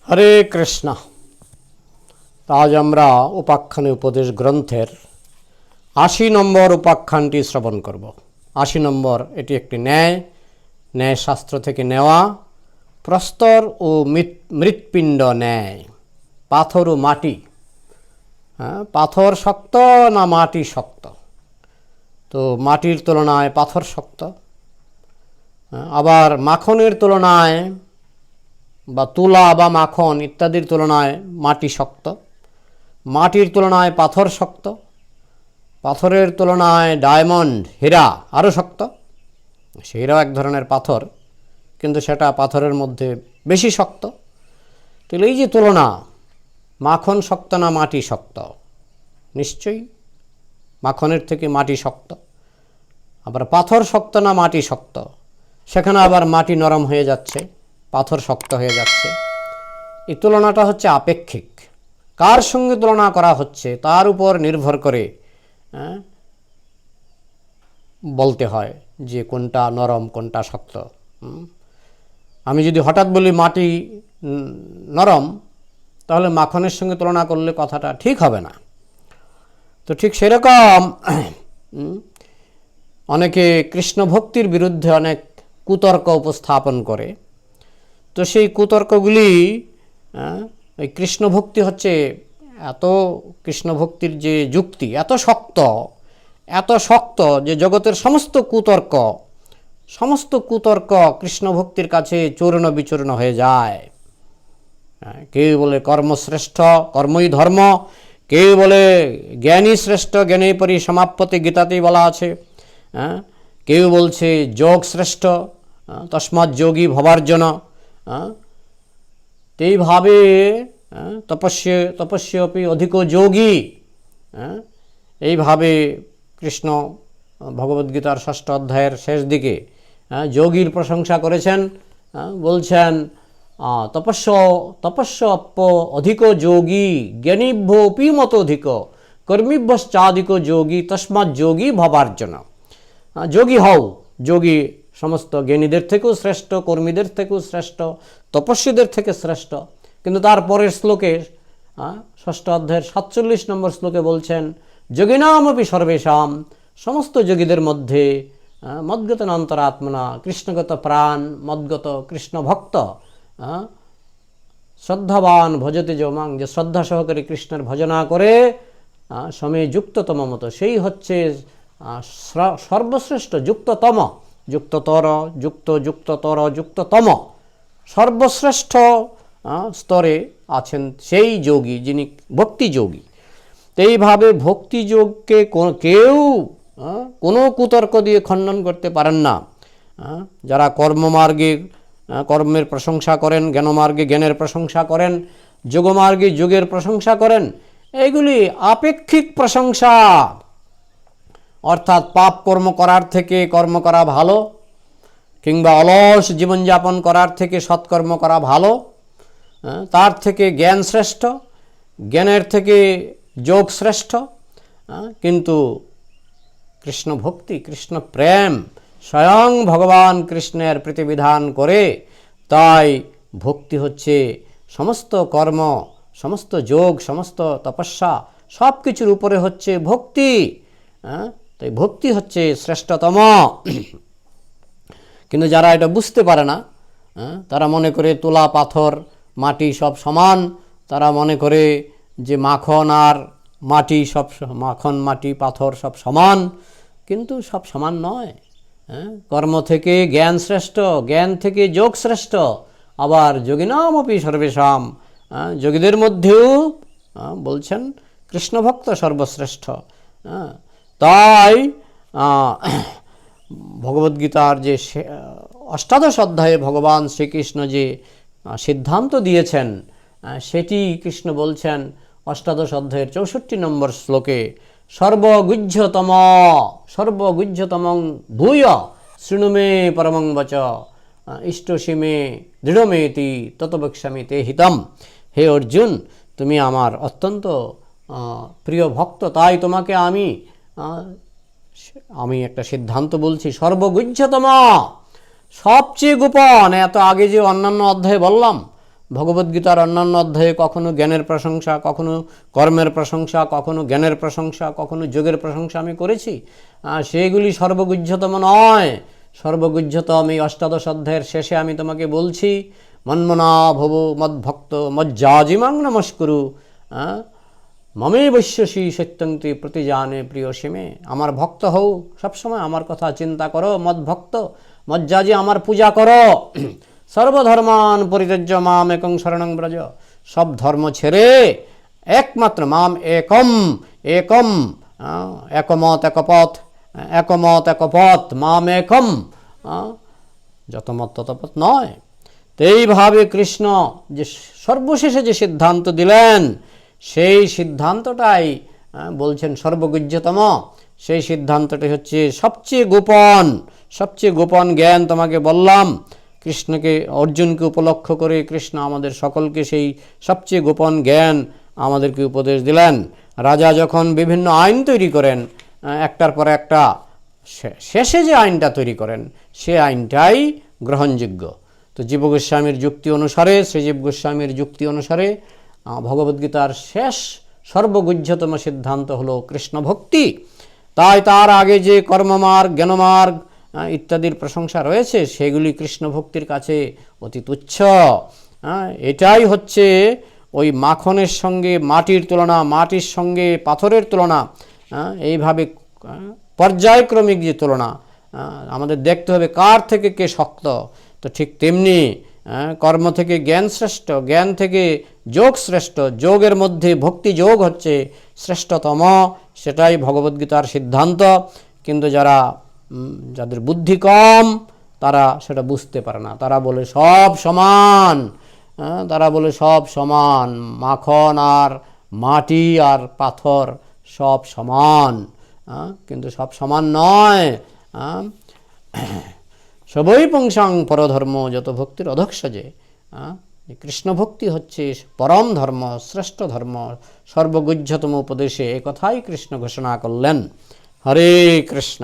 হরে কৃষ্ণ। আজ আমরা উপাখ্যানে উপদেশ গ্রন্থের ৮০ নম্বর উপাখ্যানটি শ্রবণ করব। ৮০ নম্বর এটি একটি ন্যায়শাস্ত্র থেকে নেওয়া। প্রস্তর ও মৃৎপিণ্ড ন্যায়, পাথর ও মাটি। পাথর শক্ত না মাটি শক্ত? তো মাটির তুলনায় পাথর শক্ত। আবার মাখনের তুলনায় বা তুলা বা মাখন ইত্যাদির তুলনায় মাটি শক্ত, মাটির তুলনায় পাথর শক্ত, পাথরের তুলনায় ডায়মন্ড হীরা আরও শক্ত। হীরাও এক ধরনের পাথর, কিন্তু সেটা পাথরের মধ্যে বেশি শক্ত। তাহলে এই যে তুলনা, মাখন শক্ত না মাটি শক্ত? নিশ্চয়ই মাখনের থেকে মাটি শক্ত। আবার পাথর শক্ত না মাটি শক্ত? সেখানে আবার মাটি নরম হয়ে যাচ্ছে, পাথর শক্ত হয়ে যাচ্ছে। এই তুলনাটা হচ্ছে আপেক্ষিক। কার সঙ্গে তুলনা করা হচ্ছে তার উপর নির্ভর করে বলতে হয় যে কোনটা নরম কোনটা শক্ত। আমি যদি হঠাৎ বলি মাটি নরম, তাহলে মাখনের সঙ্গে তুলনা করলে কথাটা ঠিক হবে না। তো ঠিক সেরকম অনেকে কৃষ্ণ ভক্তির বিরুদ্ধে অনেক কুতর্ক উপস্থাপন করে। তো সেই কুতর্কগুলি, এই কৃষ্ণ ভক্তি হচ্ছে কৃষ্ণ ভক্তির যে যুক্তি এত শক্ত যে জগতের সমস্ত কুতর্ক কৃষ্ণ ভক্তির কাছে চূর্ণ বিচূর্ণ হয়ে যায়। কেউ বলে কর্মশ্রেষ্ঠ, কর্মই ধর্ম। কেউ বলে জ্ঞানী শ্রেষ্ঠ, জ্ঞানী পরি সমাপ্যতে, গীতাতেই বলা আছে। কেউ বলছে যোগ শ্রেষ্ঠ, তস্মাৎ যোগী ভবার্জন। এইভাবে তপস্যপি অধিক যোগী, এইভাবে কৃষ্ণ ভগবদ্গীতার ৬ষ্ঠ অধ্যায়ের শেষ দিকে যোগীর প্রশংসা করেছেন। বলছেন তপস্যপ্য অধিক যোগী, জ্ঞানীভ্যোপি মত অধিক, কর্মীভ্যশ্চাধিক যোগী, তস্মাৎ যোগী ভবার্জন। যোগী হও, যোগী সমস্ত জ্ঞানীদের থেকেও শ্রেষ্ঠ, কর্মীদের থেকেও শ্রেষ্ঠ, তপস্বীদের থেকে শ্রেষ্ঠ। কিন্তু তার পরের শ্লোকে, ৬ষ্ঠ অধ্যায়ের ৪৭ নম্বর শ্লোকে বলছেন যোগিনামপি সর্বেষাম, সমস্ত যোগীদের মধ্যে মদ্গত অন্তরাত্মনা কৃষ্ণগত প্রাণ, মদ্গত কৃষ্ণ ভক্ত, শ্রদ্ধাবান ভজতে যমাং, যে শ্রদ্ধা সহকারে কৃষ্ণের ভজনা করে সমে যুক্ততম মতো, সেই হচ্ছে সর্বশ্রেষ্ঠ, যুক্ততম, যুক্ততর, যুক্ততর, যুক্ততম, সর্বশ্রেষ্ঠ স্তরে আছেন সেই যোগী, যিনি ভক্তি যোগী। তো এইভাবে ভক্তি যোগকে কেউ কোনো কুতর্ক দিয়ে খণ্ডন করতে পারেন না। যারা কর্মমার্গে কর্মের প্রশংসা করেন, জ্ঞানমার্গে জ্ঞানের প্রশংসা করেন, যোগমার্গে যোগের প্রশংসা করেন, এইগুলি আপেক্ষিক প্রশংসা। অর্থাৎ পাপ কর্ম করার থেকে কর্ম করা ভালো, কিংবা অলস জীবনযাপন করার থেকে সৎকর্ম করা ভালো, তার থেকে জ্ঞান শ্রেষ্ঠ, জ্ঞানের থেকে যোগ শ্রেষ্ঠ। কিন্তু কৃষ্ণ ভক্তি, কৃষ্ণ প্রেম স্বয়ং ভগবান কৃষ্ণের প্রতিবিধান করে। তাই ভক্তি হচ্ছে সমস্ত কর্ম, সমস্ত যোগ, সমস্ত তপস্যা, সব কিছুর উপরে হচ্ছে ভক্তি। তাই ভক্তি হচ্ছে শ্রেষ্ঠতম। কিন্তু যারা এটা বুঝতে পারে না, তারা মনে করে তুলা, পাথর, মাটি সব সমান। তারা মনে করে যে মাখন আর মাটি সব, মাখন, মাটি, পাথর সব সমান, কিন্তু সব সমান নয়। কর্ম থেকে জ্ঞান শ্রেষ্ঠ, জ্ঞান থেকে যোগ শ্রেষ্ঠ। আবার যোগিনামপি সর্বেষাম, যোগীদের মধ্যেও বলছেন কৃষ্ণভক্ত সর্বশ্রেষ্ঠ। তাই ভগবদ্গীতার যে অষ্টাদশ অধ্যায়ে ভগবান শ্রীকৃষ্ণ যে সিদ্ধান্ত দিয়েছেন, সেটি কৃষ্ণ বলছেন অষ্টাদশ অধ্যায়ের ৬৪ নম্বর শ্লোকে, সর্বগুহ্যতমং ভূয় শৃণু মে পরমং বচ, ইষ্টসি মে দৃঢ়মেতি ততবক্ষ্যামি তে হিতম। হে অর্জুন, তুমি আমার অত্যন্ত প্রিয় ভক্ত, তাই তোমাকে আমি একটা সিদ্ধান্ত বলছি। সর্বগুহ্যতম, সবচেয়ে গোপন। এত আগে যে অন্যান্য অধ্যায়ে বললাম ভগবদ্গীতার অন্যান্য অধ্যায়ে কখনো জ্ঞানের প্রশংসা, কখনো কর্মের প্রশংসা, কখনো জ্ঞানের প্রশংসা, কখনো যোগের প্রশংসা আমি করেছি। সেইগুলি সর্বগুহ্যতম নয়। সর্বগুহ্যতম এই অষ্টাদশ অধ্যায়ের শেষে আমি তোমাকে বলছি, মন্মনা ভব মদ্ভক্ত মজ্জাজিমাং নমস্কুরু মমে বৈশ্যসী সত্যন্তি প্রতিজানে প্রিয় সীমে। আমার ভক্ত হও, সবসময় আমার কথা চিন্তা করো, মদ্ভক্ত মজ্জাজি আমার পূজা করো। সর্বধর্মান পরিত্যজ্য মাম একং শরণং ব্রজ। সব ধর্ম ছেড়ে একমাত্র মাম একম একম একমত একপথ একমত একপথ মাম একম, যত মত তত পথ নয়। তো এইভাবে কৃষ্ণ যে সর্বশেষে যে সিদ্ধান্ত দিলেন, সেই সিদ্ধান্তটাই বলছেন সর্বগুহ্যতম। সেই সিদ্ধান্তটি হচ্ছে সবচেয়ে গোপন জ্ঞান। তোমাকে বললাম, কৃষ্ণকে অর্জুনকে উপলক্ষ করে কৃষ্ণ আমাদের সকলকে সেই সবচেয়ে গোপন জ্ঞান আমাদেরকে উপদেশ দিলেন। রাজা যখন বিভিন্ন আইন তৈরি করেন, একটার পর একটা, শেষে যে আইনটা তৈরি করেন সে আইনটাই গ্রহণযোগ্য। তো জীব গোস্বামীর যুক্তি অনুসারে, শ্রীজীব গোস্বামীর যুক্তি অনুসারে ভগবদ্গীতার শেষ সর্বগুহ্যতম সিদ্ধান্ত হলো কৃষ্ণ ভক্তি। তাই তার আগে যে কর্মমার্গ, জ্ঞানমার্গ ইত্যাদির প্রশংসা রয়েছে, সেগুলি কৃষ্ণ ভক্তির কাছে অতি তুচ্ছ। এটাই হচ্ছে ওই মাখনের সঙ্গে মাটির তুলনা, মাটির সঙ্গে পাথরের তুলনা, এইভাবে পর্যায়ক্রমিক যে তুলনা, আমাদের দেখতে হবে কার থেকে কে শক্ত। তো ঠিক তেমনি কর্ম থেকে জ্ঞান শ্রেষ্ঠ, জ্ঞান থেকে যোগ শ্রেষ্ঠ, যোগের মধ্যে ভক্তি যোগ হচ্ছে শ্রেষ্ঠতম। সেটাই ভগবদ্গীতার সিদ্ধান্ত। কিন্তু যাদের বুদ্ধি কম, তারা সেটা বুঝতে পারে না। তারা বলে সব সমান, তারা বলে সব সমান, মাখন আর মাটি আর পাথর সব সমান। কিন্তু সব সমান নয়। সবই পুংসাং পরধর্ম যত ভক্তির অধক্ষজে। কৃষ্ণ ভক্তি হচ্ছে পরম ধর্ম, শ্রেষ্ঠ ধর্ম, সর্বগুহ্যতম উপদেশে একথাই কৃষ্ণ ঘোষণা করলেন। হরে কৃষ্ণ।